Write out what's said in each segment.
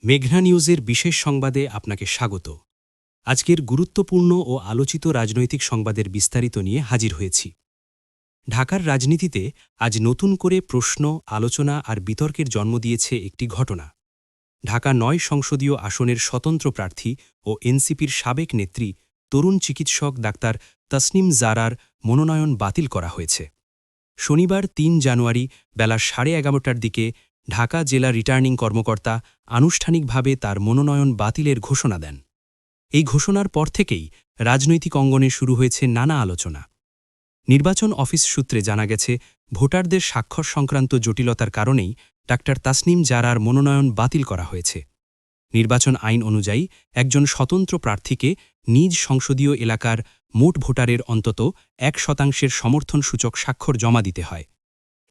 মেঘনা নিউজের বিশেষ সংবাদে আপনাকে স্বাগত। আজকের গুরুত্বপূর্ণ ও আলোচিত রাজনৈতিক সংবাদের বিস্তারিত নিয়ে হাজির হয়েছি। ঢাকার রাজনীতিতে আজ নতুন করে প্রশ্ন, আলোচনা আর বিতর্কের জন্ম দিয়েছে একটি ঘটনা। ঢাকা ৯ সংসদীয় আসনের স্বতন্ত্র প্রার্থী ও এনসিপির সাবেক নেত্রী তরুণ চিকিৎসক ডাক্তার তাসনিম জারার মনোনয়ন বাতিল করা হয়েছে। শনিবার ৩ জানুয়ারি বেলা 11:30টার দিকে ঢাকা জেলা রিটার্নিং কর্মকর্তা আনুষ্ঠানিকভাবে তার মনোনয়ন বাতিলের ঘোষণা দেন। এই ঘোষণার পর থেকেই রাজনৈতিক অঙ্গনে শুরু হয়েছে নানা আলোচনা। নির্বাচন অফিস সূত্রে জানা গেছে, ভোটারদের স্বাক্ষর সংক্রান্ত জটিলতার কারণেই ডাক্তার তাসনিম জারার মনোনয়ন বাতিল করা হয়েছে। নির্বাচন আইন অনুযায়ী একজন স্বতন্ত্র প্রার্থীকে নিজ সংসদীয় এলাকার মোট ভোটারের অন্তত ১% সমর্থনসূচক স্বাক্ষর জমা দিতে হয়।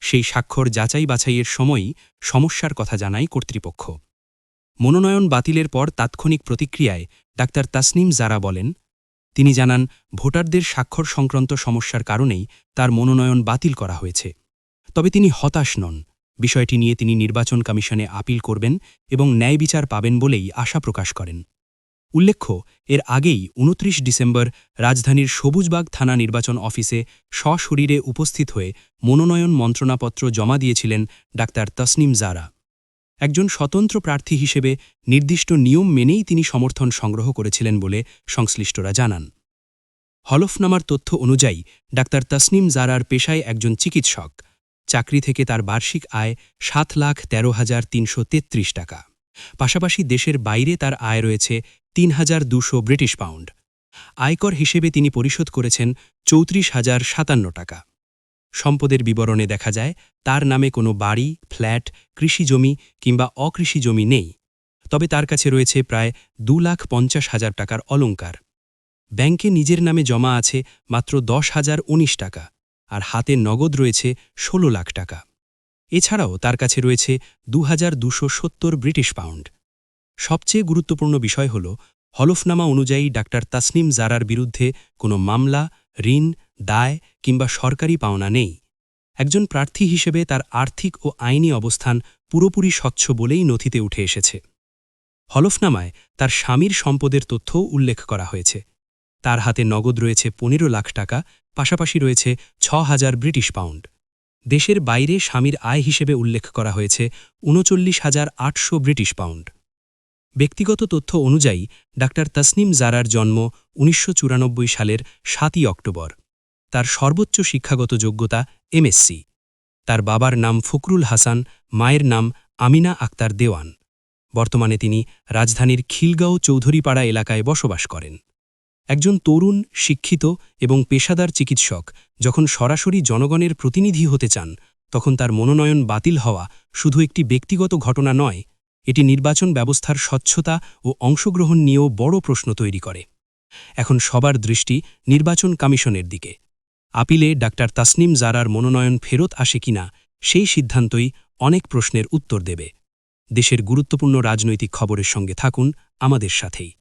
সেই স্বাক্ষর যাচাই বাছাইয়ের সময়ই সমস্যার কথা জানায় কর্তৃপক্ষ। মনোনয়ন বাতিলের পর তাৎক্ষণিক প্রতিক্রিয়ায় ডাক্তার তাসনিম জারা বলেন, তিনি জানান, ভোটারদের স্বাক্ষর সংক্রান্ত সমস্যার কারণেই তার মনোনয়ন বাতিল করা হয়েছে। তবে তিনি হতাশ নন। বিষয়টি নিয়ে তিনি নির্বাচন কমিশনে আপিল করবেন এবং ন্যায় বিচার পাবেন বলেই আশা প্রকাশ করেন। উল্লেখ্য, এর আগেই ২৯ ডিসেম্বর রাজধানীর সবুজবাগ থানা নির্বাচন অফিসে সশরীরে উপস্থিত হয়ে মনোনয়ন মন্ত্রণাপত্র জমা দিয়েছিলেন ডাক্তার তাসনিম জারা। একজন স্বতন্ত্র প্রার্থী হিসেবে নির্দিষ্ট নিয়ম মেনেই তিনি সমর্থন সংগ্রহ করেছিলেন বলে সংশ্লিষ্টরা জানান। হলফনামার তথ্য অনুযায়ী ডাক্তার তাসনিম জারার পেশায় একজন চিকিৎসক। চাকরি থেকে তার বার্ষিক আয় ৭,১৩,৩৩৩ টাকা। পাশাপাশি দেশের বাইরে তার আয় রয়েছে ৩,২০০ ব্রিটিশ পাউন্ড। আয়কর হিসেবে তিনি পরিশোধ করেছেন ৩৪,০৫৭ টাকা। সম্পদের বিবরণে দেখা যায়, তার নামে কোনো বাড়ি, ফ্ল্যাট, কৃষিজমি কিংবা অকৃষি জমি নেই। তবে তার কাছে রয়েছে প্রায় ২,৫০,০০০ টাকার অলংকার। ব্যাংকে নিজের নামে জমা আছে মাত্র ১০,০১৯ টাকা, আর হাতে নগদ রয়েছে ১৬ লাখ টাকা। এছাড়াও তার কাছে রয়েছে ২,২৭০ ব্রিটিশ পাউন্ড। সবচেয়ে গুরুত্বপূর্ণ বিষয় হল, হলফনামা অনুযায়ী ডাক্তার তাসনিম জারার বিরুদ্ধে কোনো মামলা, ঋণ, দায় কিংবা সরকারি পাওনা নেই। একজন প্রার্থী হিসেবে তার আর্থিক ও আইনি অবস্থান পুরোপুরি স্বচ্ছ বলেই নথিতে উঠে এসেছে। হলফনামায় তার স্বামীর সম্পদের তথ্যও উল্লেখ করা হয়েছে। তার হাতে নগদ রয়েছে ১৫ লাখ টাকা, পাশাপাশি রয়েছে ৬,০০০ ব্রিটিশ পাউন্ড। দেশের বাইরে স্বামীর আয় হিসেবে উল্লেখ করা হয়েছে ৩৯,৮০০ ব্রিটিশ পাউন্ড। ব্যক্তিগত তথ্য অনুযায়ী ডাক্তার তাসনিম জারার জন্ম ১৯৯৪ সালের ৭ই অক্টোবর। তার সর্বোচ্চ শিক্ষাগত যোগ্যতা এমএসসি। তার বাবার নাম ফখরুল হাসান, মায়ের নাম আমিনা আক্তার দেওয়ান। বর্তমানে তিনি রাজধানীর খিলগাঁও চৌধুরীপাড়া এলাকায় বসবাস করেন। একজন তরুণ, শিক্ষিত এবং পেশাদার চিকিৎসক যখন সরাসরি জনগণের প্রতিনিধি হতে চান, তখন তার মনোনয়ন বাতিল হওয়া শুধু একটি ব্যক্তিগত ঘটনা নয়, এটি নির্বাচন ব্যবস্থার স্বচ্ছতা ও অংশগ্রহণ নিয়েও বড় প্রশ্ন তৈরি করে। এখন সবার দৃষ্টি নির্বাচন কমিশনের দিকে। আপিলে ডাক্তার তাসনিম জারার মনোনয়ন ফেরত আসে কিনা, সেই সিদ্ধান্তই অনেক প্রশ্নের উত্তর দেবে। দেশের গুরুত্বপূর্ণ রাজনৈতিক খবরের সঙ্গে থাকুন আমাদের সাথেই।